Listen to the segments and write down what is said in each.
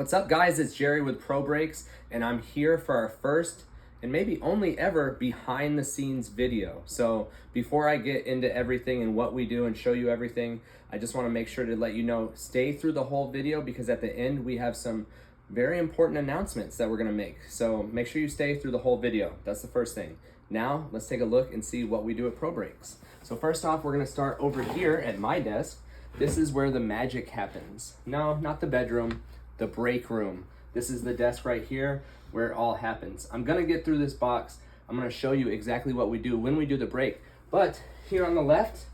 What's up, guys? It's Jerry with Pro Breakz, and I'm here for our first and maybe only ever behind the scenes video. So before I get into everything and what we do and show you everything, I just want to make sure to let you know, stay through the whole video because at the end we have some very important announcements that we're going to make. So make sure you stay through the whole video. That's the first thing. Now let's take a look and see what we do at Pro Breakz. So first off, we're going to start over here at my desk. This is where the magic happens. No, not the bedroom, the break room. This is the desk right here where it all happens. I'm gonna get through this box. I'm gonna show you exactly what we do when we do the break. But here on the left,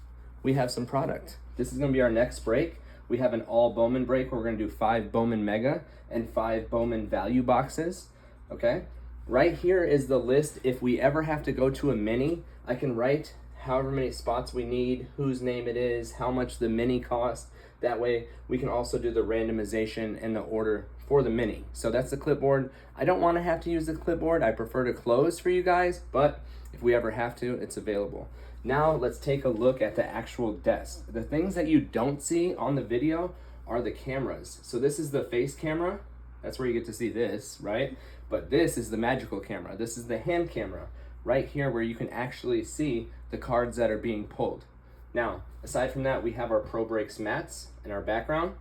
we have some product. This is gonna be our next break. We have an all Bowman break where we're gonna do 5 Bowman Mega and 5 Bowman Value boxes, okay? Right here is the list. If we ever have to go to a mini, I can write however many spots we need, whose name it is, how much the mini costs. That way we can also do the randomization and the order for the mini. So that's the clipboard. I don't want to have to use the clipboard. I prefer to close for you guys, but if we ever have to, it's available. Now let's take a look at the actual desk. The things that you don't see on the video are the cameras. So this is the face camera. That's where you get to see this, right? But this is the magical camera. This is the hand camera right here where you can actually see the cards that are being pulled. Now, aside from that, we have our Pro Breakz mats in our background.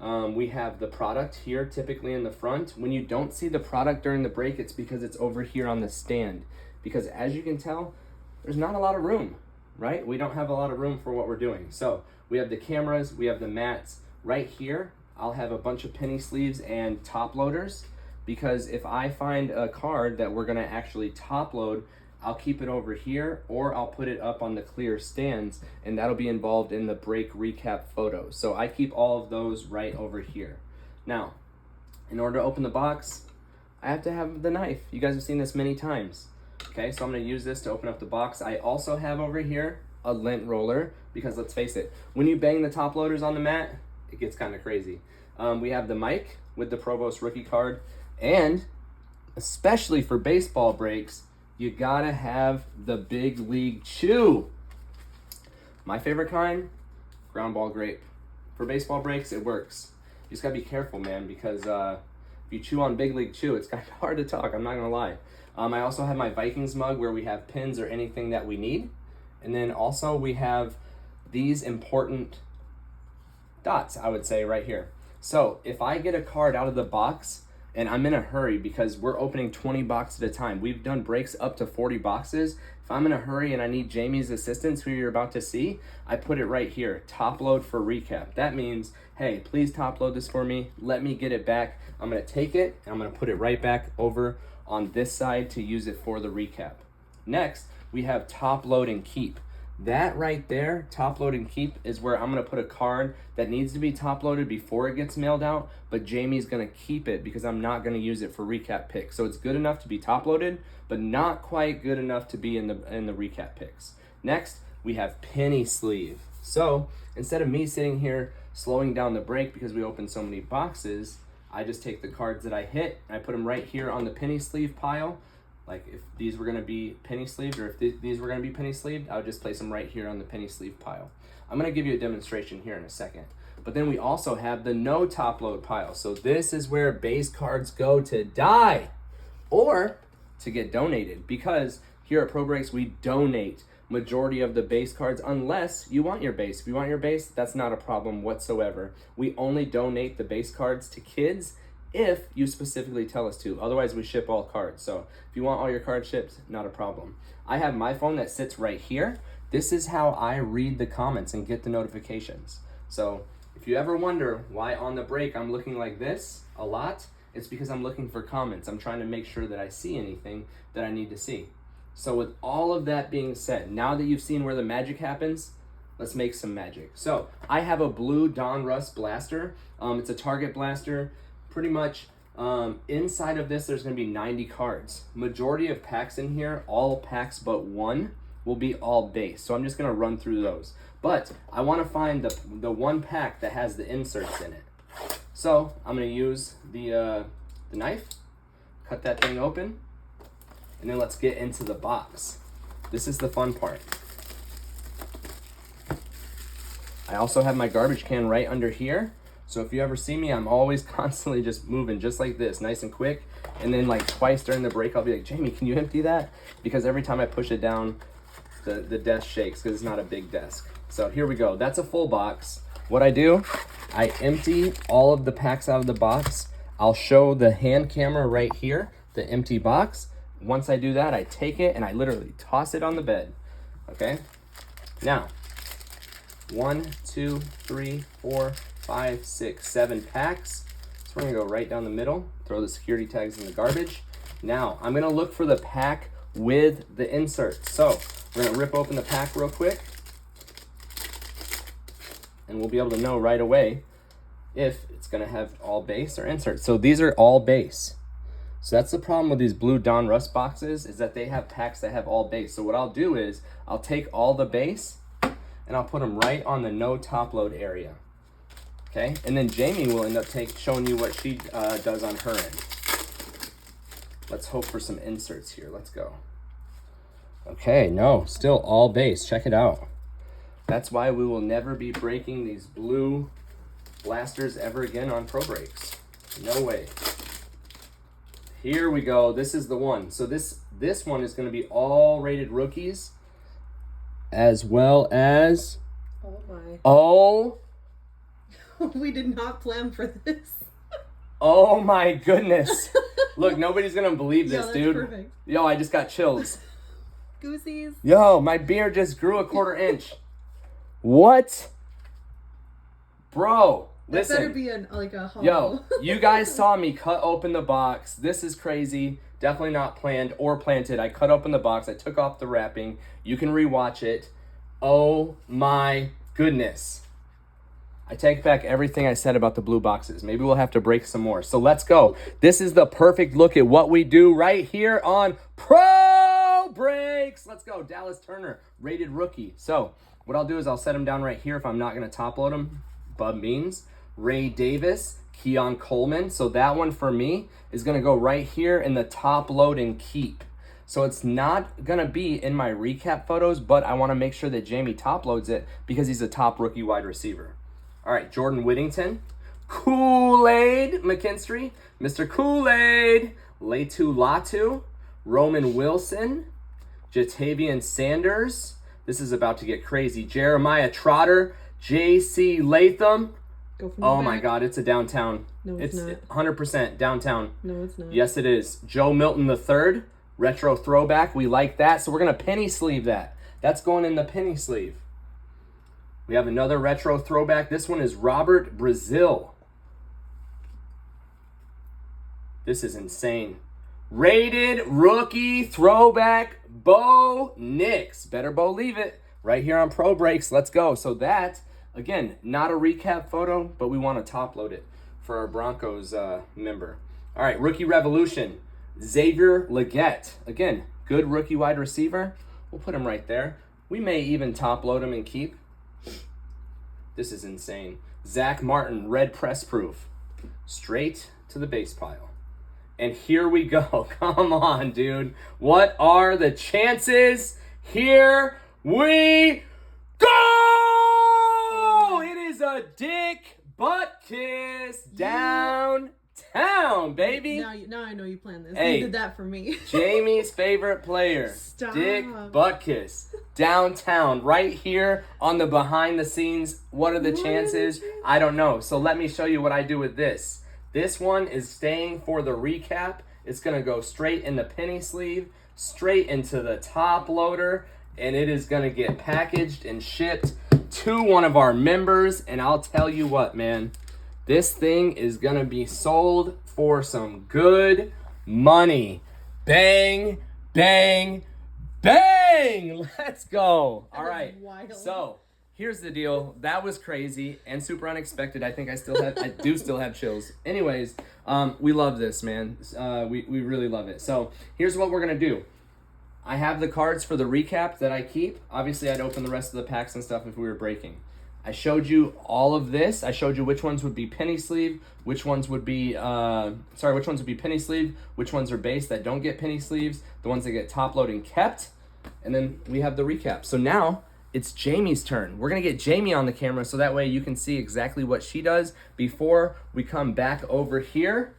We have the product here typically in the front. When you don't see the product during the break, it's because it's over here on the stand. Because as you can tell, there's not a lot of room, right? We don't have a lot of room for what we're doing. So we have the cameras, we have the mats. Right here, I'll have a bunch of penny sleeves and top loaders, because if I find a card that we're gonna actually top load, I'll keep it over here or I'll put it up on the clear stands, and that'll be involved in the break recap photos. So I keep all of those right over here. Now, in order to open the box, I have to have the knife. You guys have seen this many times. Okay, so I'm gonna use this to open up the box. I also have over here a lint roller, because let's face it, when you bang the top loaders on the mat, it gets kind of crazy. We have the mic with the Provost rookie card, and especially for baseball breaks, you gotta have the big league chew. My favorite kind, ground ball grape. For baseball breaks, it works. You just gotta be careful, man, because if you chew on big league chew, it's kind of hard to talk, I'm not gonna lie. I also have my Vikings mug where we have pins or anything that we need. And then also we have these important dots, I would say, right here. So if I get a card out of the box and I'm in a hurry because we're opening 20 boxes at a time, we've done breaks up to 40 boxes. If I'm in a hurry and I need Jamie's assistance, who you're about to see, I put it right here, top load for recap. That means, hey, please top load this for me. Let me get it back. I'm gonna take it and I'm gonna put it right back over on this side to use it for the recap. Next, we have top load and keep. That right there, top load and keep, is where I'm gonna put a card that needs to be top loaded before it gets mailed out, but Jamie's gonna keep it because I'm not gonna use it for recap picks. So it's good enough to be top loaded, but not quite good enough to be in the recap picks. Next, we have penny sleeve. So instead of me sitting here slowing down the break because we opened so many boxes, I just take the cards that I hit and I put them right here on the penny sleeve pile. Like if these were gonna be penny sleeved, or if these were gonna be penny sleeved, I would just place them right here on the penny sleeve pile. I'm gonna give you a demonstration here in a second. But then we also have the no top load pile. So this is where base cards go to die or to get donated, because here at Pro Breakz, we donate majority of the base cards unless you want your base. If you want your base, that's not a problem whatsoever. We only donate the base cards to kids if you specifically tell us to. Otherwise, we ship all cards. So if you want all your cards shipped, not a problem. I have my phone that sits right here. This is how I read the comments and get the notifications. So if you ever wonder why on the break I'm looking like this a lot, it's because I'm looking for comments. I'm trying to make sure that I see anything that I need to see. So with all of that being said, now that you've seen where the magic happens, let's make some magic. So I have a blue Donruss blaster. It's a target blaster. Pretty much inside of this, there's gonna be 90 cards. Majority of packs in here, all packs but one, will be all base. So I'm just gonna run through those. But I wanna find the one pack that has the inserts in it. So I'm gonna use the knife, cut that thing open, and then let's get into the box. This is the fun part. I also have my garbage can right under here. So if you ever see me, I'm always constantly just moving just like this, nice and quick. And then like twice during the break, I'll be like, Jamie, can you empty that? Because every time I push it down, the desk shakes because it's not a big desk. So here we go. That's a full box. What I do, I empty all of the packs out of the box. I'll show the hand camera right here, the empty box. Once I do that, I take it and I literally toss it on the bed. Okay? Now, 1, 2, 3, 4, 5, 6, 7 packs. So we're gonna go right down the middle, throw the security tags in the garbage. Now, I'm gonna look for the pack with the insert. So we're gonna rip open the pack real quick and we'll be able to know right away if it's gonna have all base or insert. So these are all base. So that's the problem with these blue Don Russ boxes, is that they have packs that have all base. So what I'll do is I'll take all the base and I'll put them right on the no top load area. Okay, and then Jamie will end up showing you what she does on her end. Let's hope for some inserts here. Let's go. Okay, no, still all base. Check it out. That's why we will never be breaking these blue blasters ever again on Pro Breakz. No way. Here we go. This is the one. So this one is going to be all rated rookies, as well as... Oh my. Oh. We did not plan for this. Oh my goodness. Look, nobody's going to believe this, dude. Perfect. Yo, I just got chills. Goosies. Yo, my beard just grew a 1/4 inch. What? Bro, listen. That better be a haul. Yo, you guys saw me cut open the box. This is crazy. Definitely not planned or planted. I cut open the box. I took off the wrapping. You can rewatch it. Oh my goodness. I take back everything I said about the blue boxes. Maybe we'll have to break some more. So let's go. This is the perfect look at what we do right here on Pro Breakz. Let's go. Dallas Turner, rated rookie. So what I'll do is I'll set him down right here if I'm not going to top load him. Bub Means, Ray Davis, Keon Coleman. So that one for me is going to go right here in the top load and keep. So it's not going to be in my recap photos, but I want to make sure that Jamie top loads it because he's a top rookie wide receiver. All right, Jordan Whittington, Kool-Aid McKinstry, Mr. Kool-Aid, Latu Latu, Roman Wilson, Jatavian Sanders. This is about to get crazy. Jeremiah Trotter, J.C. Latham. Oh my God, it's a downtown. No, it's not. 100% downtown. No, it's not. Yes, it is. Joe Milton III, retro throwback. We like that. So we're going to penny sleeve that. That's going in the penny sleeve. We have another retro throwback. This one is Robert Brazil. This is insane. Rated rookie throwback Bo Nix. Better believe it. Right here on Pro Breakz. Let's go. So that, again, not a recap photo, but we want to top load it for our Broncos member. All right, Rookie Revolution. Xavier Legette. Again, good rookie wide receiver. We'll put him right there. We may even top load him and keep. This is insane. Zach Martin, red press proof. Straight to the base pile. And here we go. Come on, dude. What are the chances? Here we go! It is a dick butt kiss downtown, baby. Now I know you planned this. Hey, you did that for me. Jamie's favorite player. Stop. Dick butt kiss. Downtown, right here on the behind the scenes. What are the chances? I don't know. So let me show you what I do with this. This one is staying for the recap. It's going to go straight in the penny sleeve, straight into the top loader, and it is going to get packaged and shipped to one of our members. And I'll tell you what, man, this thing is going to be sold for some good money. Bang, bang, bang! Let's go. All right. So here's the deal. That was crazy and super unexpected. I think I do still have chills. Anyways, we love this, man. We really love it. So here's what we're gonna do. I have the cards for the recap that I keep. Obviously, I'd open the rest of the packs and stuff if we were breaking. I showed you all of this. I showed you which ones would be penny sleeve, which ones would be penny sleeve, which ones are base that don't get penny sleeves, the ones that get top load and kept, and then we have the recap. So now it's Jamie's turn. We're gonna get Jamie on the camera so that way you can see exactly what she does before we come back over here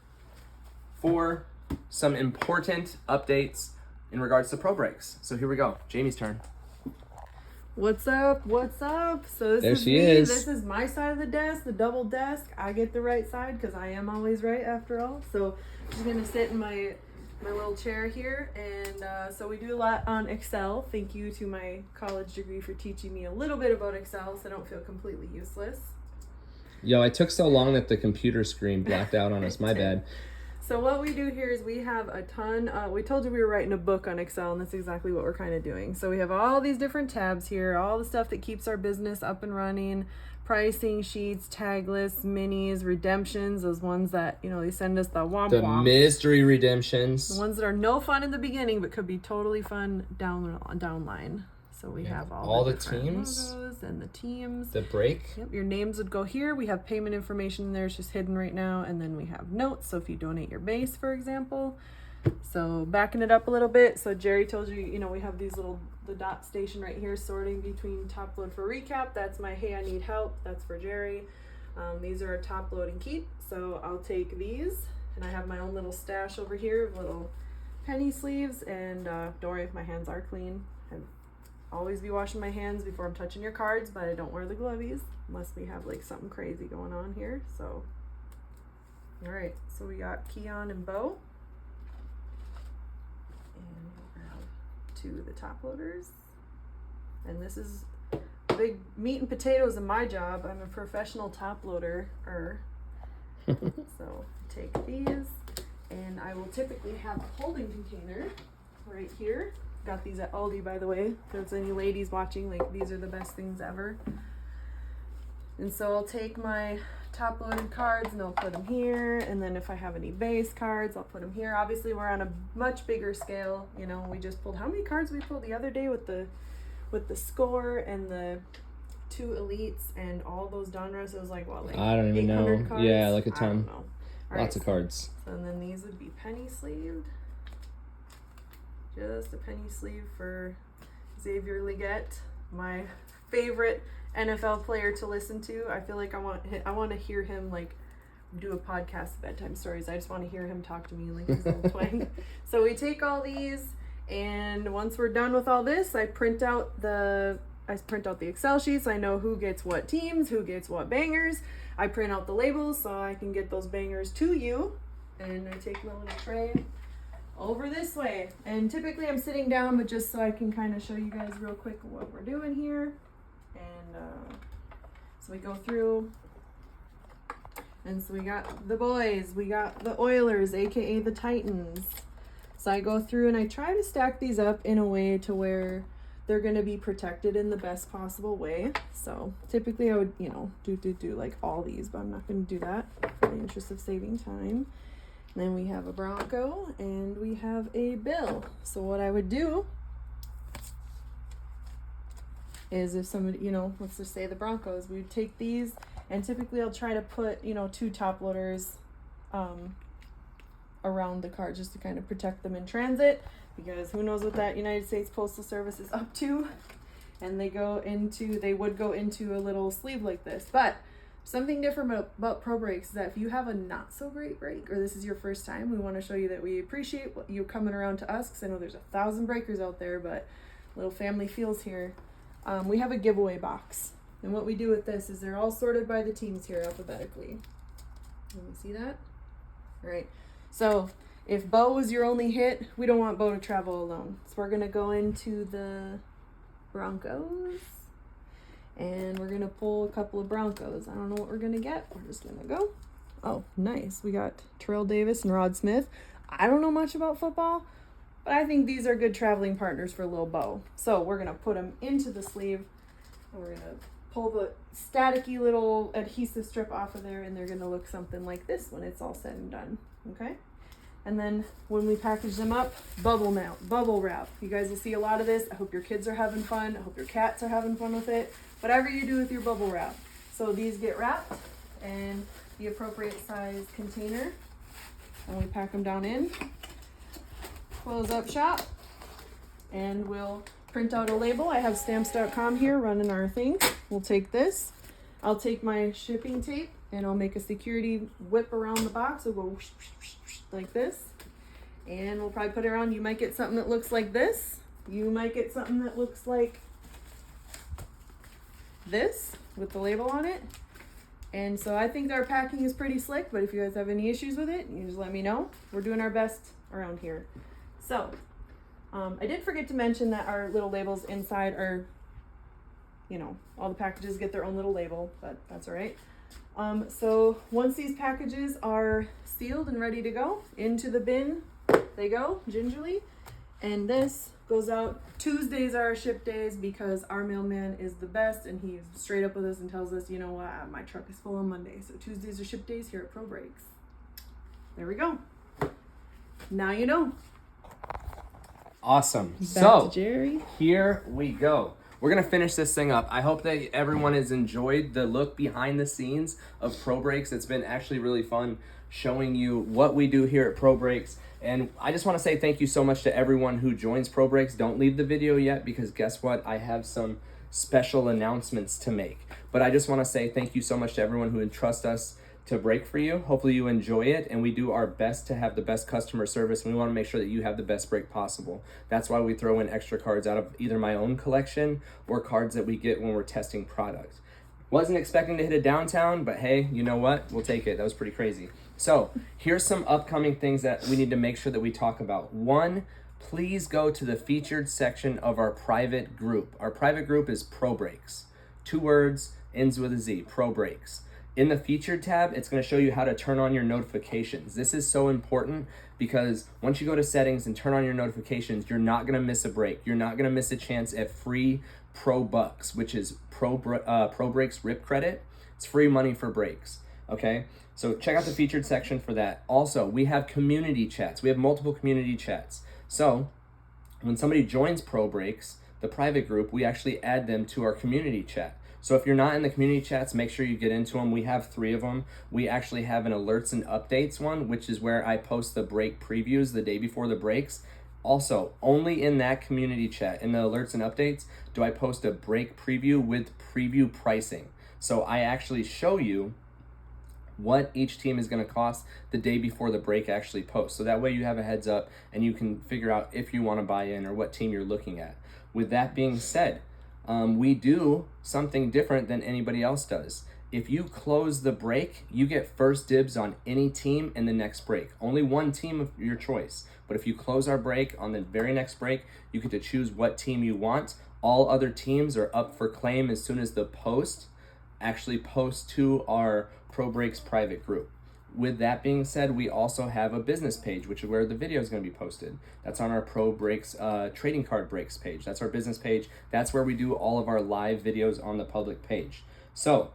for some important updates in regards to Pro Breakz. So here we go, Jamie's turn. What's up? What's up? So this There is she me. is. This is my side of the desk, the double desk. I get the right side because I am always right after all. So I'm just gonna sit in my little chair here, and so we do a lot on Excel. Thank you to my college degree for teaching me a little bit about Excel, so I don't feel completely useless. Yo, I took so long that the computer screen blacked out on us. My bad. So what we do here is we have a ton, we told you we were writing a book on Excel, and that's exactly what we're kind of doing. So we have all these different tabs here, all the stuff that keeps our business up and running, pricing sheets, tag lists, minis, redemptions, those ones that, you know, they send us the womp The womp. mystery redemptions. The ones that are no fun in the beginning, but could be totally fun downline. So we have all the teams logos and the teams. The break. Yep, your names would go here. We have payment information in there. It's just hidden right now. And then we have notes. So if you donate your base, for example. So backing it up a little bit. So Jerry told you, you know, we have these the dot station right here sorting between top load for recap. That's my, hey, I need help. That's for Jerry. These are top load and keep. So I'll take these. And I have my own little stash over here of little penny sleeves. And don't worry if my hands are clean. Always be washing my hands before I'm touching your cards, but I don't wear the glovies unless we have like something crazy going on here. So, all right, so we got Keon and Bo, and we'll grab two of the top loaders. And this is big meat and potatoes in my job. I'm a professional top loader. So take these, and I will typically have a holding container right here. Got these at Aldi, by the way. If there's any ladies watching, like, these are the best things ever. And so I'll take my top loaded cards and I'll put them here, and then if I have any base cards, I'll put them here. Obviously we're on a much bigger scale. You know, we just pulled, how many cards we pulled the other day with the score and the 2 elites and all those Donruss? It was like, what, like I don't even know. cards? Yeah, like a ton. I don't know. Lots of cards. So then these would be penny sleeved. Just a penny sleeve for Xavier Legette, my favorite NFL player to listen to. I feel like I want to hear him like do a podcast of bedtime stories. I just want to hear him talk to me like he's a little twang. So we take all these, and once we're done with all this, I print out the Excel sheets. I know who gets what teams, who gets what bangers. I print out the labels so I can get those bangers to you, and I take my little tray over this way. And typically I'm sitting down, but just so I can kind of show you guys real quick what we're doing here. And so we go through, and so we got the boys, we got the Oilers, aka the Titans. So I go through and I try to stack these up in a way to where they're going to be protected in the best possible way. So typically I would, you know, do like all these, but I'm not going to do that for the interest of saving time. Then we have a Bronco and we have a Bill. So what I would do is if somebody, you know, let's just say the Broncos, we would take these, and typically I'll try to put, you know, 2 top loaders around the car just to kind of protect them in transit, because who knows what that United States Postal Service is up to. And they would go into a little sleeve like this. But something different about Pro Breakz is that if you have a not so great break, or this is your first time, we want to show you that we appreciate you coming around to us, because I know there's 1,000 breakers out there, but little family feels here. We have a giveaway box, and what we do with this is they're all sorted by the teams here alphabetically. Can you see that? All right. So if Bo was your only hit, we don't want Bo to travel alone. So we're gonna go into the Broncos. And we're going to pull a couple of Broncos. I don't know what we're going to get. We're just going to go. Oh, nice. We got Terrell Davis and Rod Smith. I don't know much about football, but I think these are good traveling partners for Lil Bo. So we're going to put them into the sleeve, and we're going to pull the staticky little adhesive strip off of there, and they're going to look something like this when it's all said and done. Okay? And then when we package them up, bubble wrap. You guys will see a lot of this. I hope your kids are having fun. I hope your cats are having fun with it. Whatever you do with your bubble wrap. So these get wrapped in the appropriate size container, and we pack them down in, close up shop, and we'll print out a label. I have stamps.com here running our thing. We'll take this. I'll take my shipping tape and I'll make a security whip around the box. It'll go whoosh, whoosh, whoosh, whoosh, like this. And we'll probably put it around. You might get something that looks like this. You might get something that looks like this with the label on it. And so I think our packing is pretty slick, but if you guys have any issues with it, you just let me know. We're doing our best around here. So I did forget to mention that our little labels inside are, you know, all the packages get their own little label, but that's all right. So once these packages are sealed and ready to go, into the bin they go gingerly. And this goes out. Tuesdays are our ship days because our mailman is the best and he's straight up with us and tells us, you know what, my truck is full on Monday. So Tuesdays are ship days here at Pro Breakz. There we go. Now you know. Awesome. Back So to Jerry. here we go. We're going to finish this thing up. I hope that everyone has enjoyed the look behind the scenes of Pro Breakz. It's been actually really fun showing you what we do here at Pro Breakz. And I just want to say thank you so much to everyone who joins Pro Breakz. Don't leave the video yet because guess what? I have some special announcements to make. But I just want to say thank you so much to everyone who entrusts us to break for you. Hopefully you enjoy it, and we do our best to have the best customer service, and we want to make sure that you have the best break possible. That's why we throw in extra cards out of either my own collection or cards that we get when we're testing product. Wasn't expecting to hit a downtown, but hey, you know what? We'll take it. That was pretty crazy. So here's some upcoming things that we need to make sure that we talk about. One, please go to the featured section of our private group. Our private group is Pro Breakz. 2 words, ends with a Z, Pro Breakz. In the featured tab, it's going to show you how to turn on your notifications. This is so important because once you go to settings and turn on your notifications, you're not going to miss a break. You're not going to miss a chance at free Pro Bucks, which is Pro Breakz Rip Credit. It's free money for breaks. Okay, so check out the featured section for that. Also, we have community chats. We have multiple community chats. So when somebody joins Pro Breakz, the private group, we actually add them to our community chat. So if you're not in the community chats, make sure you get into them. We have 3 of them. We actually have an alerts and updates one, which is where I post the break previews the day before the breaks. Also, only in that community chat, in the alerts and updates, do I post a break preview with preview pricing. So I actually show you what each team is going to cost the day before the break actually posts. So that way you have a heads up and you can figure out if you want to buy in or what team you're looking at. With that being said, we do something different than anybody else does. If you close the break, you get first dibs on any team in the next break. Only one team of your choice. But if you close our break on the very next break, you get to choose what team you want. All other teams are up for claim as soon as the post actually posts to our Pro Breakz private group. With that being said, we also have a business page, which is where the video is going to be posted. That's on our Pro Breakz trading card breaks page. That's our business page. That's where we do all of our live videos on the public page. So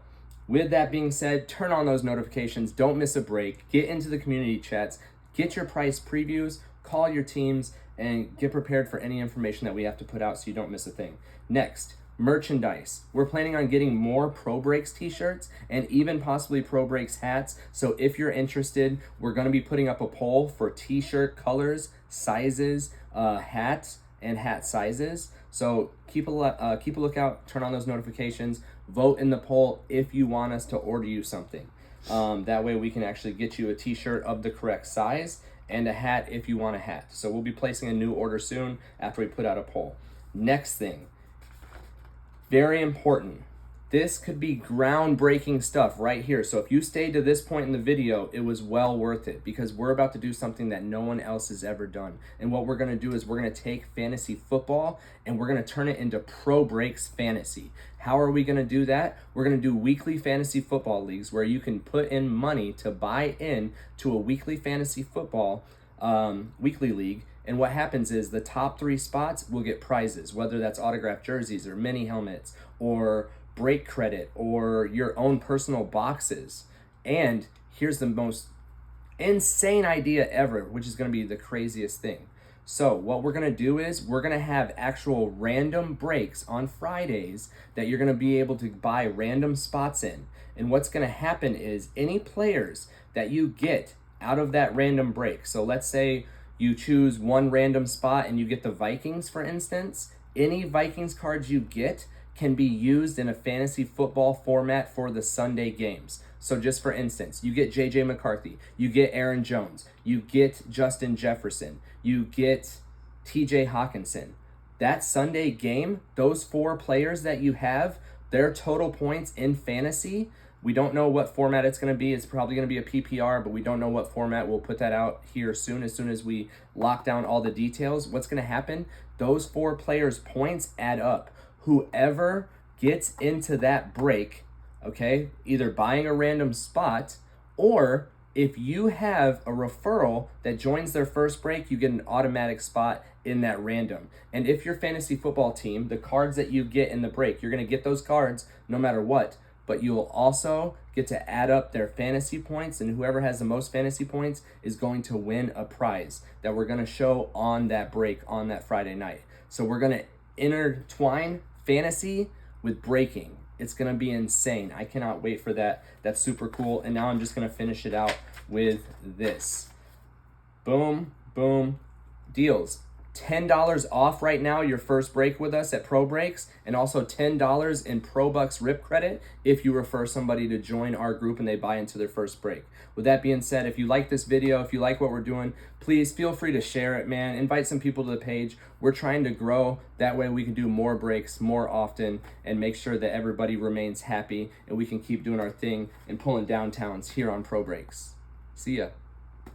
with that being said, turn on those notifications. Don't miss a break. Get into the community chats. Get your price previews. Call your teams and get prepared for any information that we have to put out so you don't miss a thing. Next, merchandise. We're planning on getting more Pro Breakz t-shirts and even possibly Pro Breakz hats. So if you're interested, we're going to be putting up a poll for t-shirt colors, sizes, hats, and hat sizes. So keep a lookout, turn on those notifications, vote in the poll if you want us to order you something. That way we can actually get you a t-shirt of the correct size and a hat if you want a hat. So we'll be placing a new order soon after we put out a poll. Next thing, very important. This could be groundbreaking stuff right here. So if you stayed to this point in the video, it was well worth it because we're about to do something that no one else has ever done. And what we're going to do is we're going to take fantasy football and we're going to turn it into Pro Breakz fantasy. How are we going to do that? We're going to do weekly fantasy football leagues where you can put in money to buy in to a weekly fantasy football weekly league. And what happens is the top 3 spots will get prizes, whether that's autographed jerseys or mini helmets or break credit or your own personal boxes. And here's the most insane idea ever, which is going to be the craziest thing. So what we're going to do is we're going to have actual random breaks on Fridays that you're going to be able to buy random spots in. And what's going to happen is any players that you get out of that random break. So let's say you choose one random spot and you get the Vikings, for instance. any Vikings cards you get can be used in a fantasy football format for the Sunday games. So just for instance, you get JJ McCarthy, you get Aaron Jones, you get Justin Jefferson, you get TJ Hawkinson. That Sunday game, those 4 players that you have, their total points in fantasy, we don't know what format it's going to be. It's probably going to be a PPR, but we don't know what format. We'll put that out here soon as we lock down all the details. What's going to happen? Those 4 players' points add up. Whoever gets into that break, okay, either buying a random spot, or if you have a referral that joins their first break, you get an automatic spot in that random. And if your fantasy football team, the cards that you get in the break, you're going to get those cards no matter what, but you will also get to add up their fantasy points, and whoever has the most fantasy points is going to win a prize that we're going to show on that break on that Friday night. So we're going to intertwine fantasy with breaking. It's going to be insane. I cannot wait for that. That's super cool. And now I'm just going to finish it out with this. Boom, boom, deals. $10 off right now your first break with us at Pro Breakz, and also $10 in Pro Bucks rip credit if you refer somebody to join our group and they buy into their first break. With that being said, if you like this video, if you like what we're doing, please feel free to share it, man. Invite some people to the page. We're trying to grow. That way we can do more breaks more often and make sure that everybody remains happy and we can keep doing our thing and pulling downtowns here on Pro Breakz. See ya.